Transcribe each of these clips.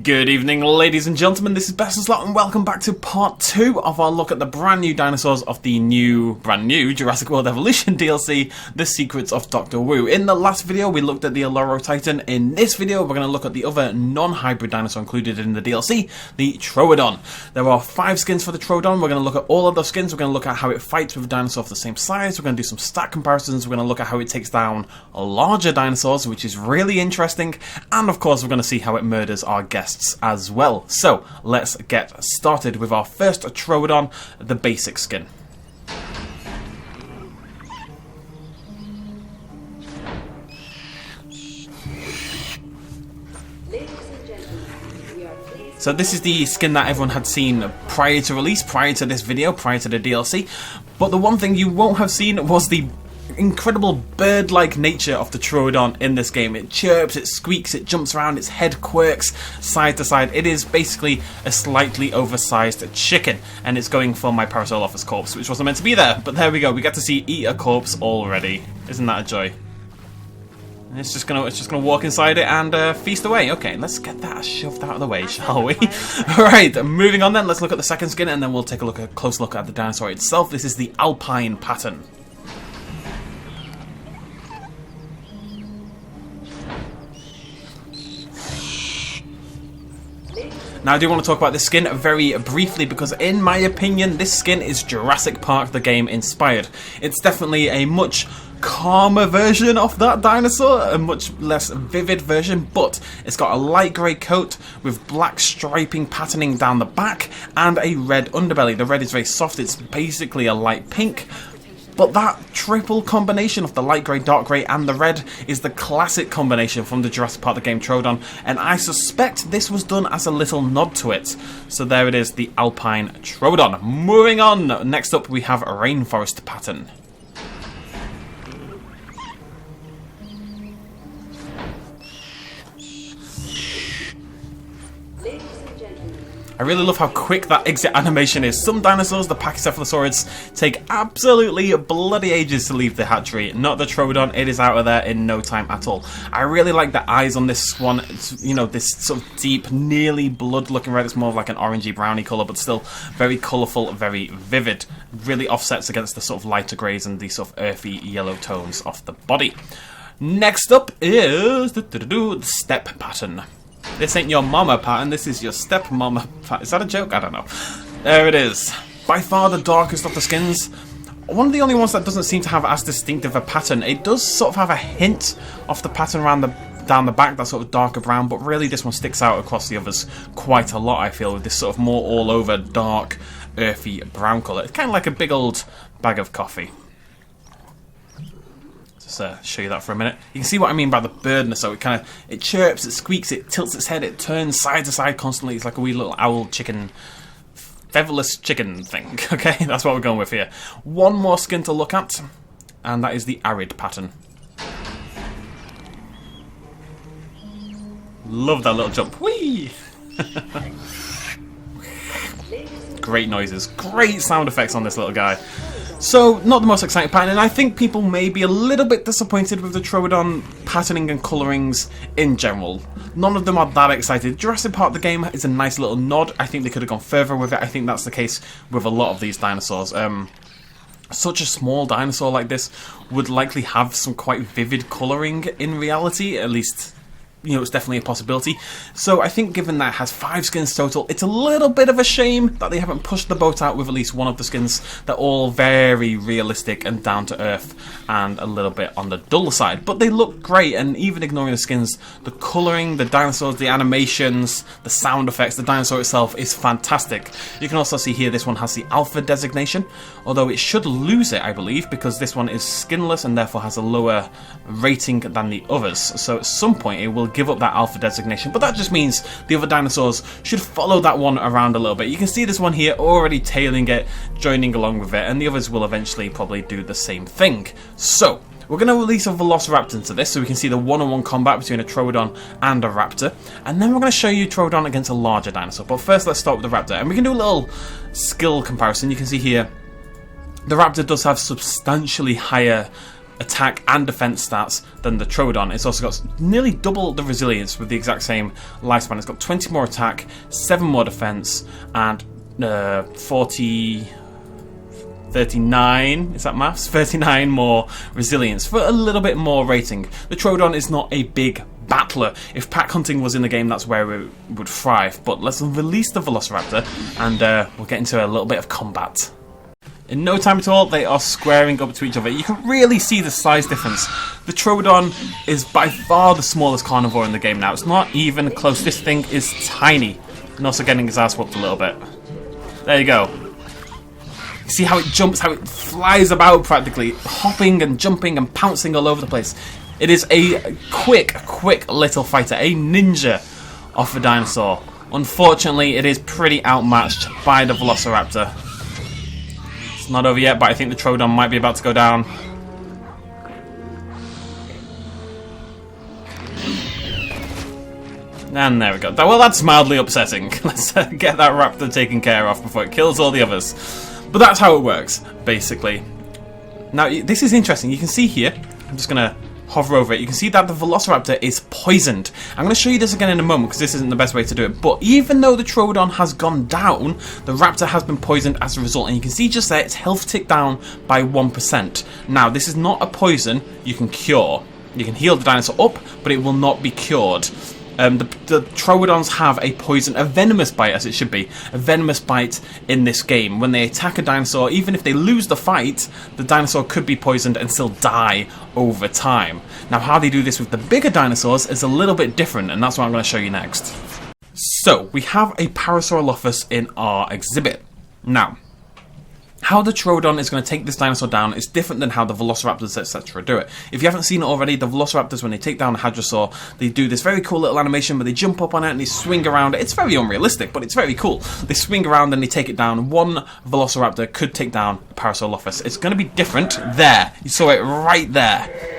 Good evening, ladies and gentlemen, this is BestInSlot and welcome back to part 2 of our look at the brand new dinosaurs of the brand new Jurassic World Evolution DLC, The Secrets of Dr. Wu. In the last video we looked at the Olorotitan. In this video we're going to look at the other non-hybrid dinosaur included in the DLC, the Troodon. There are 5 skins for the Troodon. We're going to look at all of those skins. We're going to look at how it fights with a dinosaur of the same size. We're going to do some stat comparisons. We're going to look at how it takes down larger dinosaurs, which is really interesting, and of course we're going to see how it murders our guests as well. So let's get started with our first Troodon, the basic skin. So this is the skin that everyone had seen prior to release, prior to this video, prior to the DLC. But the one thing you won't have seen was the incredible bird-like nature of the Troodon in this game. It chirps, it squeaks, it jumps around, its head quirks side to side. It is basically a slightly oversized chicken, and it's going for my Parasaurolophus corpse, which wasn't meant to be there. But there we go, we get to see eat a corpse already. Isn't that a joy? And it's just gonna walk inside it and feast away. Okay, let's get that shoved out of the way, shall we? Alright, moving on then, let's look at the second skin and then we'll take a close look at the dinosaur itself. This is the Alpine Pattern. Now I do want to talk about this skin very briefly because in my opinion this skin is Jurassic Park the game inspired. It's definitely a much calmer version of that dinosaur, a much less vivid version, but it's got a light grey coat with black striping patterning down the back and a red underbelly. The red is very soft, it's basically a light pink. But that triple combination of the light grey, dark grey and the red is the classic combination from the Jurassic Park the game Troodon, and I suspect this was done as a little nod to it. So there it is, the Alpine Troodon. Moving on, next up we have a Rainforest Pattern. I really love how quick that exit animation is. Some dinosaurs, the Pachycephalosaurids, take absolutely bloody ages to leave the hatchery. Not the Troodon, it is out of there in no time at all. I really like the eyes on this one. It's, you know, this sort of deep, nearly blood-looking red. It's more of like an orangey browny colour, but still very colourful, very vivid. Really offsets against the sort of lighter greys and the sort of earthy yellow tones of the body. Next up is the Step Pattern. This ain't your mama pattern, this is your stepmom pattern. Is that a joke? I don't know. There it is. By far the darkest of the skins. One of the only ones that doesn't seem to have as distinctive a pattern. It does sort of have a hint of the pattern around down the back, that sort of darker brown, but really this one sticks out across the others quite a lot, I feel, with this sort of more all over dark, earthy brown colour. It's kind of like a big old bag of coffee. Show you that for a minute. You can see what I mean by the birdness. So it chirps, it squeaks, it tilts its head, it turns side to side constantly. It's like a wee little owl chicken, featherless chicken thing. Okay, that's what we're going with here. One more skin to look at, and that is the Arid Pattern. Love that little jump. Whee! Great noises, great sound effects on this little guy. So, not the most exciting pattern, and I think people may be a little bit disappointed with the Troodon patterning and colourings in general. None of them are that excited. Jurassic Park the game is a nice little nod. I think they could have gone further with it. I think that's the case with a lot of these dinosaurs. Such a small dinosaur like this would likely have some quite vivid colouring in reality, at least, you know, it's definitely a possibility. So I think given that it has 5 skins total, it's a little bit of a shame that they haven't pushed the boat out with at least one of the skins. They're all very realistic and down to earth and a little bit on the dull side. But they look great, and even ignoring the skins, the colouring, the dinosaurs, the animations, the sound effects, the dinosaur itself is fantastic. You can also see here this one has the Alpha designation, although it should lose it, I believe, because this one is skinless and therefore has a lower rating than the others. So at some point it will give up that Alpha designation, but that just means the other dinosaurs should follow that one around a little bit. You can see this one here already tailing it, joining along with it, and the others will eventually probably do the same thing. So we're going to release a Velociraptor into this so we can see the one-on-one combat between a Troodon and a Raptor, and then we're going to show you Troodon against a larger dinosaur. But first let's start with the Raptor, and we can do a little skill comparison. You can see here the Raptor does have substantially higher attack and defense stats than the Troodon. It's also got nearly double the resilience with the exact same lifespan. It's got 20 more attack, 7 more defense, and 39, is that maths? 39 more resilience for a little bit more rating. The Troodon is not a big battler. If pack hunting was in the game, that's where it would thrive. But let's release the Velociraptor and we'll get into a little bit of combat. In no time at all, they are squaring up to each other. You can really see the size difference. The Troodon is by far the smallest carnivore in the game now. It's not even close. This thing is tiny. And also getting his ass whooped a little bit. There you go. You see how it jumps, how it flies about practically, hopping and jumping and pouncing all over the place. It is a quick little fighter, a ninja of a dinosaur. Unfortunately, it is pretty outmatched by the Velociraptor. It's not over yet, but I think the Troodon might be about to go down. And there we go. Well, that's mildly upsetting. Let's get that raptor taken care of before it kills all the others. But that's how it works, basically. Now, this is interesting. You can see here, I'm just going to hover over it. You can see that the Velociraptor is poisoned. I'm going to show you this again in a moment because this isn't the best way to do it. But even though the Troodon has gone down, the raptor has been poisoned as a result. And you can see just there, its health ticked down by 1%. Now, this is not a poison you can cure. You can heal the dinosaur up, but it will not be cured. The Troodons have a poison, a venomous bite as it should be, a venomous bite in this game. When they attack a dinosaur, even if they lose the fight, the dinosaur could be poisoned and still die over time. Now how they do this with the bigger dinosaurs is a little bit different, and that's what I'm going to show you next. So, we have a Parasaurolophus in our exhibit. Now, how the Troodon is going to take this dinosaur down is different than how the Velociraptors, etc. do it. If you haven't seen it already, the Velociraptors, when they take down a Hadrosaur, they do this very cool little animation where they jump up on it and they swing around. It's very unrealistic, but it's very cool. They swing around and they take it down. One Velociraptor could take down a Parasaurolophus. It's going to be different there. You saw it right there.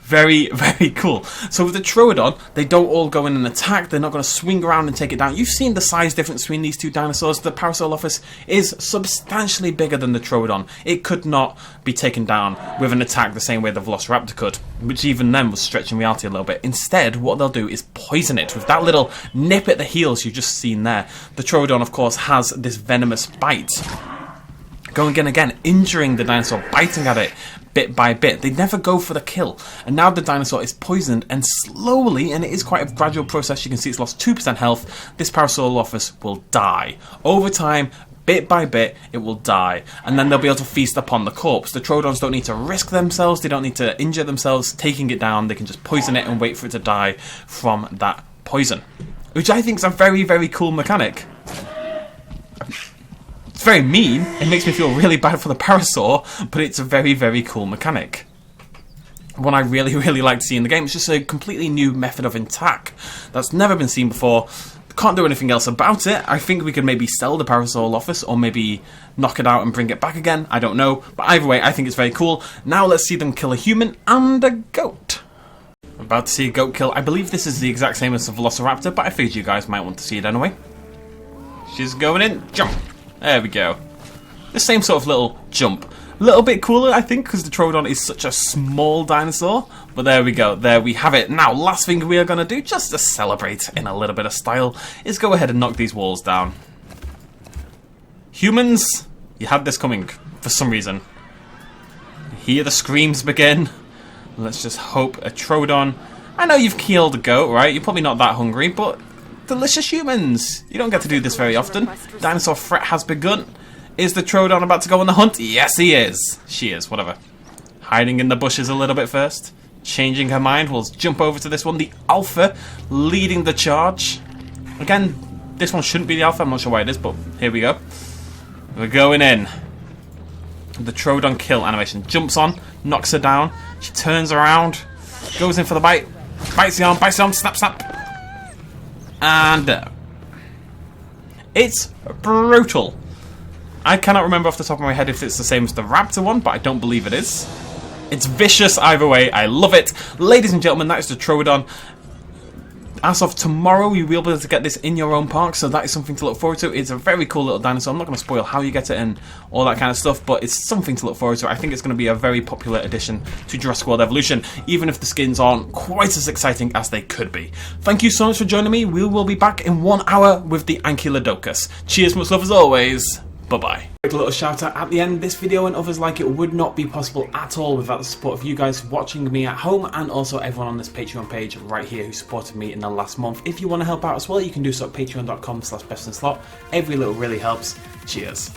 Very cool. So with the Troodon, they don't all go in and attack. They're not going to swing around and take it down. You've seen the size difference between these two dinosaurs. The Parasaurolophus is substantially bigger than the Troodon. It could not be taken down with an attack the same way the Velociraptor could, which even then was stretching reality a little bit. Instead, what they'll do is poison it with that little nip at the heels you've just seen there. The Troodon, of course, has this venomous bite. Going in again, injuring the dinosaur, biting at it bit by bit. They never go for the kill. And now the dinosaur is poisoned, and slowly, and it is quite a gradual process, you can see it's lost 2% health, this Parasaurolophus will die. Over time, bit by bit, it will die. And then they'll be able to feast upon the corpse. The Troodons don't need to risk themselves, they don't need to injure themselves taking it down, they can just poison it and wait for it to die from that poison. Which I think is a very cool mechanic. It's very mean, it makes me feel really bad for the Parasaur, but it's a very cool mechanic. One I really like to see in the game. It's just a completely new method of attack that's never been seen before. Can't do anything else about it. I think we could maybe sell the Parasaurolophus or maybe knock it out and bring it back again. I don't know, but either way, I think it's very cool. Now let's see them kill a human and a goat. I'm about to see a goat kill. I believe this is the exact same as the Velociraptor, but I figured you guys might want to see it anyway. She's going in. Jump. There we go. The same sort of little jump. A little bit cooler, I think, because the Troodon is such a small dinosaur. But there we go. There we have it. Now, last thing we are going to do, just to celebrate in a little bit of style, is go ahead and knock these walls down. Humans, you had this coming for some reason. Hear the screams begin. Let's just hope a Troodon. I know you've killed a goat, right? You're probably not that hungry, but delicious humans. You don't get to do this very often. Dinosaur threat has begun. Is the Troodon about to go on the hunt? Yes, he is. She is, whatever. Hiding in the bushes a little bit first. Changing her mind. We'll jump over to this one. The Alpha leading the charge. Again, this one shouldn't be the Alpha. I'm not sure why it is, but here we go. We're going in. The Troodon kill animation. Jumps on, knocks her down. She turns around, goes in for the bite. Bites the arm, snap. And it's brutal. I cannot remember off the top of my head if it's the same as the Raptor one, but I don't believe it is. It's vicious either way. I love it. Ladies and gentlemen, that is the Troodon. As of tomorrow, you'll be able to get this in your own park, so that is something to look forward to. It's a very cool little dinosaur. I'm not going to spoil how you get it and all that kind of stuff, but it's something to look forward to. I think it's going to be a very popular addition to Jurassic World Evolution, even if the skins aren't quite as exciting as they could be. Thank you so much for joining me. We will be back in 1 hour with the Ankylodocus. Cheers, much love as always. Bye-bye. A little shout out at the end. This video and others like it would not be possible at all without the support of you guys watching me at home, and also everyone on this Patreon page right here who supported me in the last month. If you want to help out as well, you can do so at patreon.com/bestinslot. Every little really helps. Cheers.